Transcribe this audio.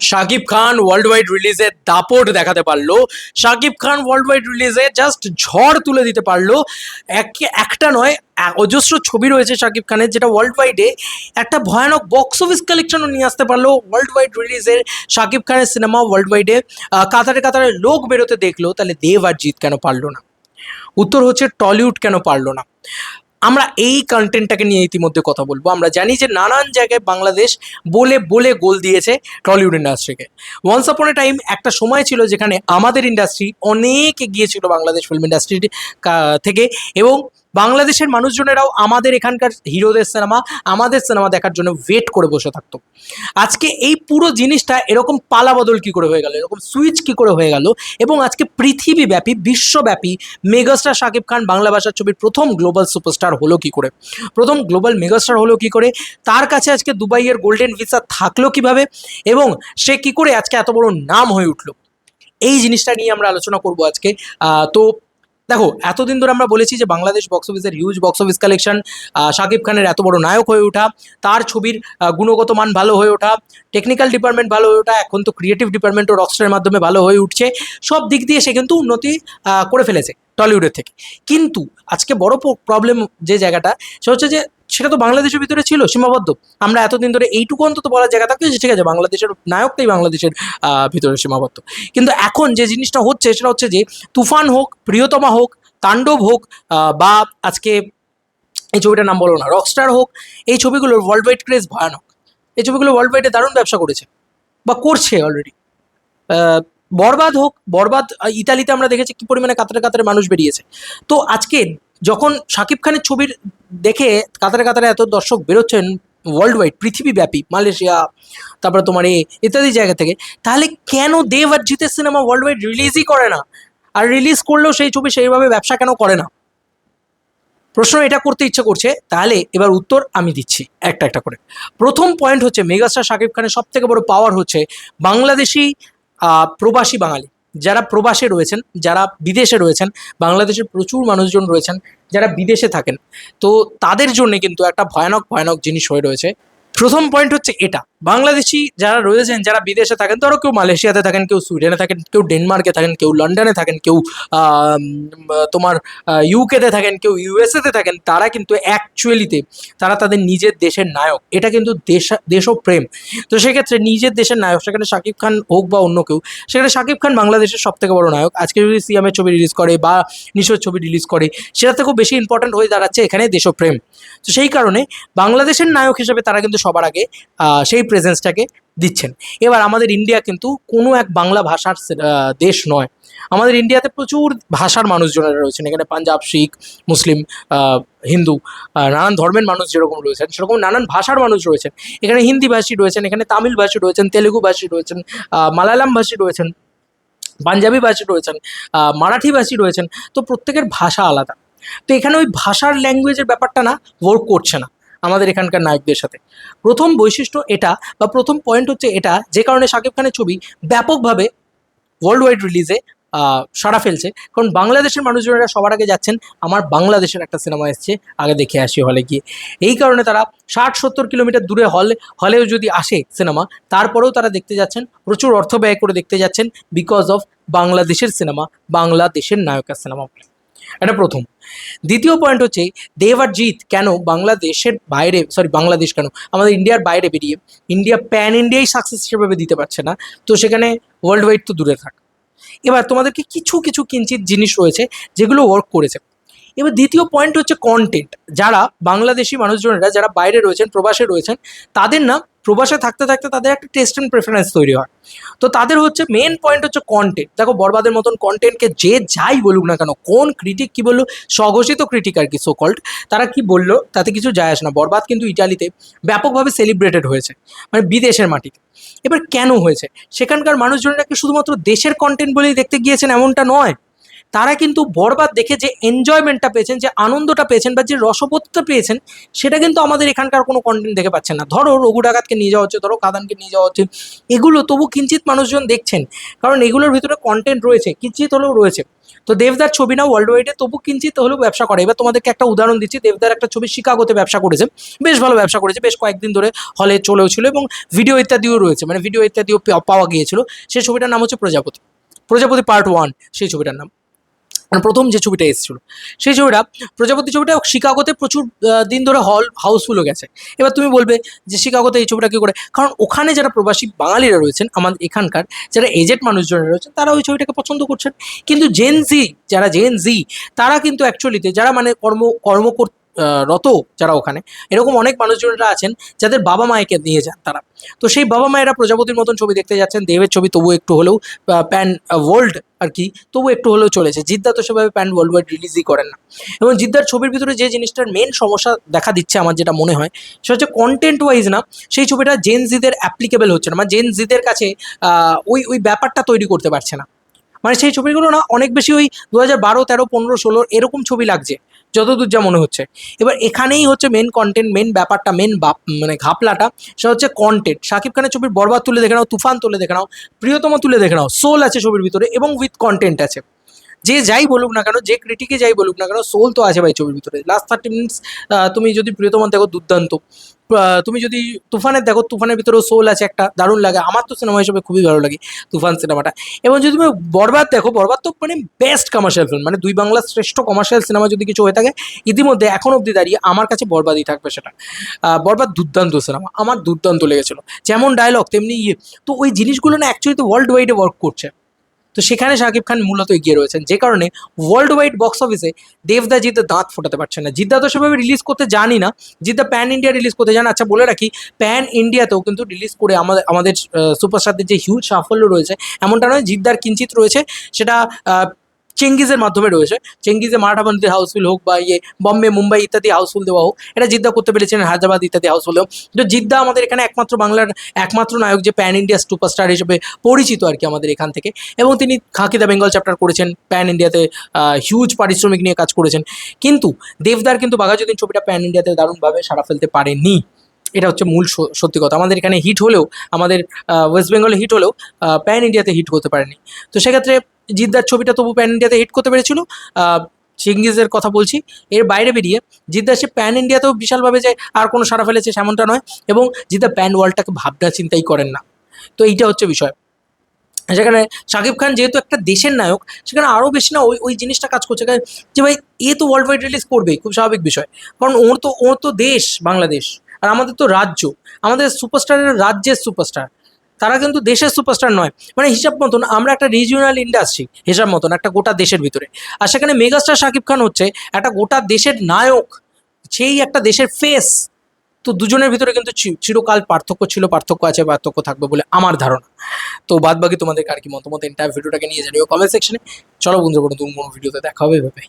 Shakib Khan world wide রিলিজে দাপট দেখাতে পারলো। Shakib Khan world wide রিলিজে just ঝড় তুলে দিতে পারলো। একটা নয়, অজস্র ছবি রয়েছে শাকিব খানের, যেটা ওয়ার্ল্ড ওয়াইডে একটা ভয়ানক বক্স অফিস কালেকশনও নিয়ে আসতে পারলো। ওয়ার্ল্ড ওয়াইড রিলিজের শাকিব খানের সিনেমা ওয়ার্ল্ড ওয়াইডে কাতারে কাতারে লোক বেরোতে দেখলো, তাহলে দেব আর জিৎ কেন পারলো না? উত্তর হচ্ছে টলিউড কেন পারলো না। আমরা এই কন্টেন্টটাকে নিয়ে ইতিমধ্যে কথা বলবো। আমরা জানি যে নানান জায়গায় বাংলাদেশ বলে বলে গোল দিয়েছে টলিউড ইন্ডাস্ট্রিকে। ওয়ান্স আপন এ টাইম একটা সময় ছিল যেখানে আমাদের ইন্ডাস্ট্রি অনেক এগিয়ে ছিল বাংলাদেশ ফিল্ম ইন্ডাস্ট্রি থেকে, এবং বাংলাদেশের মানুষজনেরাও আমাদের এখানকার হিরোদের সিনেমা, আমাদের সিনেমা দেখার জন্য ওয়েট করে বসে থাকতো। আজকে এই পুরো জিনিসটা এরকম পালাবদল কি করে হয়ে গেল, এরকম সুইচ কি করে হয়ে গেল, এবং আজকে পৃথিবীব্যাপী বিশ্বব্যাপী মেগাস্টার শাকিব খান বাংলা ভাষার ছবির প্রথম গ্লোবাল সুপারস্টার হলো কি করে, প্রথম গ্লোবাল মেগাস্টার হলো কি করে, তার কাছে আজকে দুবাইয়ের গোল্ডেন ভিসা থাকলো কিভাবে, এবং সে কি করে আজকে এত বড় নাম হয়ে উঠলো, এই জিনিসটা নিয়ে আমরা আলোচনা করব আজকে। তো দেখো, এতদিন ধরে আমরা বলেছি যে বাংলাদেশ বক্স অফিসের huge box office collection, Shakib খানের এত বড় নায়ক হয়ে ওঠা, তার ছবির গুণগত মান ভালো হয়ে ওঠা, টেকনিক্যাল ডিপার্টমেন্ট ভালো হয়ে ওঠা, এখন তো ক্রিয়েটিভ ডিপার্টমেন্টও রকস্টারের মাধ্যমে ভালো হয়ে উঠছে। সব দিক দিয়ে সে কিন্তু উন্নতি করে ফেলেছে টলিউডের থেকে। কিন্তু আজকে বড় প্রবলেম যে জায়গাটা, সেটা হচ্ছে যে সেটা তো বাংলাদেশের ভিতরে ছিল সীমাবদ্ধ। আমরা এতদিন ধরে এইটুকু অন্তত বলার জায়গা থাকতো যে ঠিক আছে, বাংলাদেশের নায়কটাই বাংলাদেশের ভিতরে সীমাবদ্ধ। কিন্তু এখন যে জিনিসটা হচ্ছে সেটা হচ্ছে যে তুফান হোক, প্রিয়তমা হোক, তাণ্ডব হোক, বা আজকে এই ছবিটার নাম বলো না, রকস্টার হোক, এই ছবিগুলোর ওয়ার্ল্ড ওয়াইড ক্রেজ ভয়ানক। এই ছবিগুলো ওয়ার্ল্ড ওয়াইডে দারুণ ব্যবসা করেছে বা করছে অলরেডি। বরবাদ হোক, বরবাদ ইতালিতে আমরা দেখেছি কি পরিমাণে কাতারে কাতারে মানুষ বেরিয়েছে। তো আজকে যখন শাকিব খানের ছবির দেখে কাতারে কাতারে এত দর্শক বেরোচ্ছেন ওয়ার্ল্ড ওয়াইড, পৃথিবীব্যাপী, মালয়েশিয়া, তারপরে তোমার ইত্যাদি জায়গা থেকে, তাহলে কেন দেব আর জিতের সিনেমা ওয়ার্ল্ড ওয়াইড রিলিজই করে না? আর রিলিজ করলেও সেই ছবি সেইভাবে ব্যবসা কেন করে না? প্রশ্ন এটা করতে ইচ্ছে করছে। তাহলে এবার উত্তর আমি দিচ্ছি একটা একটা করে। প্রথম পয়েন্ট হচ্ছে, মেগাস্টার শাকিব খানের সব থেকে বড় পাওয়ার হচ্ছে বাংলাদেশি প্রবাসী বাঙালি, যারা প্রবাসে রয়েছেন, যারা বিদেশে রয়েছেন। বাংলাদেশের প্রচুর মানুষজন রয়েছেন যারা বিদেশে থাকেন। তো তাদের জন্য কিন্তু একটা ভয়ানক ভয়ানক জিনিস হয়ে রয়েছে। প্রথম পয়েন্ট হচ্ছে এটা, বাংলাদেশি যারা রয়েছেন, যারা বিদেশে থাকেন, ধরো কেউ মালয়েশিয়াতে থাকেন, কেউ সুইডেনে থাকেন, কেউ ডেনমার্কে থাকেন, কেউ লন্ডনে থাকেন, কেউ তোমার ইউকেতে থাকেন, কেউ ইউএসএতে থাকেন, তারা কিন্তু অ্যাকচুয়ালিতে তারা তাদের নিজের দেশের নায়ক। এটা কিন্তু দেশপ্রেম। তো সেক্ষেত্রে নিজের দেশের নায়ক, সেখানে শাকিব খান হোক বা অন্য কেউ, সেখানে শাকিব খান বাংলাদেশের সব থেকে বড় নায়ক। আজকে যদি সিয়ামের ছবি রিলিজ করে বা নিশোর ছবি রিলিজ করে, সেটা থেকেও বেশি ইম্পর্ট্যান্ট হয়ে দাঁড়াচ্ছে এখানে দেশপ্রেম। তো সেই কারণে বাংলাদেশের নায়ক হিসেবে তারা কিন্তু সবার আগে সেই প্রেজেন্সটাকে দিচ্ছেন। এবার আমাদের ইন্ডিয়া কিন্তু কোনো এক বাংলা ভাষার দেশ নয়। আমাদের ইন্ডিয়াতে প্রচুর ভাষার মানুষজনেরা রয়েছেন। এখানে পাঞ্জাব, শিখ, মুসলিম, হিন্দু, নানান ধর্মের মানুষ যেরকম রয়েছেন, সেরকম নানান ভাষার মানুষ রয়েছেন। এখানে হিন্দি ভাষী রয়েছেন, এখানে তামিল ভাষী রয়েছেন, তেলেগু ভাষী রয়েছেন, মালায়ালাম ভাষী রয়েছেন, পাঞ্জাবি ভাষী রয়েছেন, মারাঠি ভাষী রয়েছেন। তো প্রত্যেকের ভাষা আলাদা। তো এখানে ওই ভাষার ল্যাঙ্গুয়েজের ব্যাপারটা না ওয়ার্ক করছে না আমাদের এখানকার নায়কদের সাথে। প্রথম বৈশিষ্ট্য এটা, বা প্রথম পয়েন্ট হচ্ছে এটা, যে কারণে শাকিব খানের ছবি ব্যাপকভাবে ওয়ার্ল্ড ওয়াইড রিলিজে সাড়া ফেলছে। কারণ বাংলাদেশের মানুষজনেরা সবার আগে যাচ্ছেন, আমার বাংলাদেশের একটা সিনেমা এসছে, আগে দেখে আসি হলে গিয়ে। এই কারণে তারা 60-70 কিলোমিটার দূরে হলেও যদি আসে সিনেমা, তারপরেও তারা দেখতে যাচ্ছেন, প্রচুর অর্থ ব্যয় করে দেখতে যাচ্ছেন, বিকজ অফ বাংলাদেশের সিনেমা, বাংলাদেশের নায়কের সিনেমা। এটা প্রথম। দ্বিতীয় পয়েন্ট হচ্ছে, দেব আর জিৎ কেন বাংলাদেশের বাইরে, বাংলাদেশ কেন, আমাদের ইন্ডিয়ার বাইরে বেরিয়ে ইন্ডিয়া প্যান ইন্ডিয়াই সাকসেস সেভাবে দিতে পারছে না? তো সেখানে ওয়ার্ল্ড ওয়াইড তো দূরে থাক। এবার তোমাদেরকে কিছু কিছু কিঞ্চিত জিনিস রয়েছে যেগুলো ওয়ার্ক করেছে। এবার দ্বিতীয় পয়েন্ট হচ্ছে কন্টেন্ট। যারা বাংলাদেশি মানুষজনেরা যারা বাইরে রয়েছেন, প্রবাসে রয়েছেন, তাদের না প্রবাসে থাকতে থাকতে তাদের একটা টেস্ট অ্যান্ড প্রেফারেন্স তৈরি হয়। তো তাদের হচ্ছে মেন পয়েন্ট হচ্ছে কন্টেন্ট। দেখো, বরবাদের মতন কন্টেন্টকে যে যাই বলুক না কেন, কোন ক্রিটিক কি বললো, স্বঘোষিত ক্রিটিক আর কি, সোকল্ড, তারা কি বললো তাতে কিছু যায় আসে না। বরবাদ কিন্তু ইটালিতে ব্যাপকভাবে সেলিব্রেটেড হয়েছে, মানে বিদেশের মাটিতে। এবার কেন হয়েছে? সেখানকার মানুষজনেরা কি শুধুমাত্র দেশের কন্টেন্ট বলেই দেখতে গিয়েছেন এমনটা নয়। তারা কিন্তু বরবাদ দেখে যে এনজয়মেন্টটা পেয়েছেন, যে আনন্দটা পেয়েছেন বা যে রসবোধটা পেয়েছেন, সেটা কিন্তু আমাদের এখানকার কোনো কন্টেন্ট দেখে পাচ্ছেন না। ধরো রঘু ডাকাতকে নিয়ে যাওয়া হচ্ছে, ধরো কাদানকে নিয়ে যাওয়া হচ্ছে, এগুলো তবু কিঞ্চিত মানুষজন দেখছেন, কারণ এগুলোর ভিতরে কন্টেন্ট রয়েছে, কিঞ্চিত হলেও রয়েছে। তো দেবদার ছবি না ওয়ার্ল্ড ওয়াইডে তবু কিঞ্চিত হলেও ব্যবসা করে। এবার তোমাদেরকে একটা উদাহরণ দিচ্ছি, দেবদার একটা ছবি শিকাগোতে ব্যবসা করেছে, বেশ ভালো ব্যবসা করেছে, বেশ কয়েকদিন ধরে হলে চলেও ছিল এবং ভিডিও ইত্যাদিও রয়েছে, মানে ভিডিও ইত্যাদিও পাওয়া গিয়েছিল। সেই ছবিটার নাম হচ্ছে প্রজাপতি, প্রজাপতি পার্ট 1 সেই ছবিটার নাম, মানে প্রথম যে ছবিটা এসেছিল সেই ছবিটা, প্রজাপতি ছবিটা শিকাগোতে প্রচুর দিন ধরে হাউসফুল হয়ে গেছে। এবার তুমি বলবে যে শিকাগোতে এই ছবিটা কি করে, কারণ ওখানে যারা প্রবাসী বাঙালিরা রয়েছেন, আমাদের এখানকার যারা এজেড মানুষজনেরা রয়েছেন, তারা ওই ছবিটাকে পছন্দ করছেন। কিন্তু জেন জি তারা কিন্তু অ্যাকচুয়ালিতে যারা মানে কর্ম রত যারা ওখানে, এরকম অনেক মানুষজনেরা আছেন যাদের বাবা মায়েকে নিয়ে যান তারা। তো সেই বাবা মায়েরা প্রজাপতির মতন ছবি দেখতে যাচ্ছেন, দেবের ছবি তবু একটু হলেও প্যান ওয়ার্ল্ড আর কি, তবু একটু হলেও চলেছে। জিদ্দা তো সেভাবে প্যান ওয়ার্ল্ড ওয়াইড রিলিজই করেন না। এবং জিদ্দার ছবির ভিতরে যে জিনিসটার মেন সমস্যা দেখা দিচ্ছে আমার যেটা মনে হয়, সেটা হচ্ছে কন্টেন্ট ওয়াইজ না, সেই ছবিটা জেন জিদের অ্যাপ্লিকেবল হচ্ছে না, মানে জেন জিদের কাছে ওই ওই ব্যাপারটা তৈরি করতে পারছে না। মানে সেই ছবিগুলো না অনেক বেশি ওই 2012, 13, 15, 16 এরকম ছবি লাগছে যতদূর যা মনে হচ্ছে। এবার এখানেই হচ্ছে মেন কন্টেন্ট, মেন ব্যাপারটা, মেন মানে ঘাপলাটা, সেটা হচ্ছে কন্টেন্ট। শাকিব খানের ছবির বরবাদ তুলে দেখে নাও, তুফান তুলে দেখে নাও, প্রিয়তমা তুলে দেখে নাও, সোল আছে ছবির ভিতরে এবং উইথ কন্টেন্ট আছে। যে যাই বলুক না কেন, যে ক্রিটিকে যাই বলুক না কেন, সোল তো আছে ভাই ছবির ভিতরে। লাস্ট 30 মিনিটস তুমি যদি প্রিয়তমা দেখো দুর্দান্ত, তুমি যদি তুফানের দেখো, তুফানের ভিতরেও সোল আছে একটা, দারুণ লাগে। আমার তো সিনেমা হিসেবে খুবই ভালো লাগে তুফান সিনেমাটা। এবং যদি তুমি বরবাদ দেখো, বরবাদ তো মানে বেস্ট কমার্শিয়াল ফিল্ম, মানে দুই বাংলার শ্রেষ্ঠ কমার্শিয়াল সিনেমা যদি কিছু হয়ে থাকে ইতিমধ্যে এখন অবধি দাঁড়িয়ে আমার কাছে বরবাদই থাকবে সেটা। বরবাদ দুর্দান্ত সিনেমা, আমার দুর্দান্ত লেগেছিল, যেমন ডায়লগ তেমনি ইয়ে। তো ওই জিনিসগুলো না অ্যাকচুয়ালি তো ওয়ার্ল্ড ওয়াইডে ওয়ার্ক করছে। তো সেখানে শাকিব খান মূলত এগিয়ে রয়েছেন, যে কারণে ওয়ার্ল্ড ওয়াইড বক্স অফিসে দেবদা জিদ্দা দাঁত ফোটাতে পারছে না। জিদ্দা তো সেভাবে রিলিজ করতে জানি না, জিদ্দা প্যান ইন্ডিয়া রিলিজ করতে জান। আচ্ছা বলে রাখি, প্যান ইন্ডিয়াতেও কিন্তু রিলিজ করে আমাদের সুপারস্টারদের যে হিউজ সাফল্য রয়েছে এমনটা নয়, জিদ্দার কিঞ্চিত রয়েছে, সেটা চেঙ্গিজের মাধ্যমে রয়েছে। চেঙ্গিজে মারাঠা বান্দির হাউসফুল হোক বা ইয়ে বম্বে, মুম্বাই ইত্যাদি হাউসফুল দেওয়া হোক, এটা জিদ্দা করতে পেরেছিলেন, হায়দ্রাবাদ ইত্যাদি হাউসফুল হোক। তো জিদ্দা আমাদের এখানে একমাত্র বাংলার একমাত্র নায়ক যে প্যান ইন্ডিয়া সুপারস্টার হিসেবে পরিচিত আর কি আমাদের এখান থেকে। এবং তিনি খাকি দ্য বেঙ্গল চ্যাপ্টার করেছেন, প্যান ইন্ডিয়াতে হিউজ পারিশ্রমিক নিয়ে কাজ করেছেন। কিন্তু দেবদার কিন্তু বাঘাযতীন ছবিটা প্যান ইন্ডিয়াতে দারুণভাবে সাড়া ফেলতে পারেনি। এটা হচ্ছে মূল সত্যি কথা। আমাদের এখানে হিট হলেও, আমাদের ওয়েস্ট বেঙ্গলে হিট হলেও প্যান ইন্ডিয়াতে হিট করতে পারেনি। তো সেক্ষেত্রে জিদ্দার ছবিটা তবু প্যান ইন্ডিয়াতে হিট করতে পেরেছিল। চেঙ্গিজের কথা বলছি, এর বাইরে বেরিয়ে জিদ্দা সে প্যান ইন্ডিয়াতেও বিশালভাবে যে আর কোনো সাড়া ফেলেছে সেমনটা নয়, এবং জিদ্দা প্যান ওয়ার্ল্ডটাকে ভাবনা চিন্তাই করেন না। তো এইটা হচ্ছে বিষয়। সেখানে শাকিব খান যেহেতু একটা দেশের নায়ক, সেখানে আরও বেশি না ওই ওই জিনিসটা কাজ করছে, যে ভাই এ তো ওয়ার্ল্ড ওয়াইড রিলিজ করবেই, খুব স্বাভাবিক বিষয়। কারণ ওর তো দেশ বাংলাদেশ, আর আমাদের তো রাজ্য, আমাদের সুপারস্টারের রাজ্যের সুপারস্টার, তারা কিন্তু দেশের সুপারস্টার নয়। মানে হিসাব মতন আমরা একটা রিজিওনাল ইন্ডাস্ট্রি, হিসাব মতন একটা গোটা দেশের ভিতরে। আর সেখানে মেগাস্টার শাকিব খান হচ্ছে একটা গোটা দেশের নায়ক, সেই একটা দেশের ফেস। তো দুজনের ভিতরে কিন্তু চিরকাল পার্থক্য ছিল, পার্থক্য আছে, পার্থক্য থাকবে বলে আমার ধারণা। তো বাদ বাকি তোমাদের আর কি মতামত এন্টায়ার ভিডিওটাকে নিয়ে জানিও কমেন্ট সেকশনে। চলো বন্ধুরা, কোনো ভিডিওতে দেখা হবে, ভাই।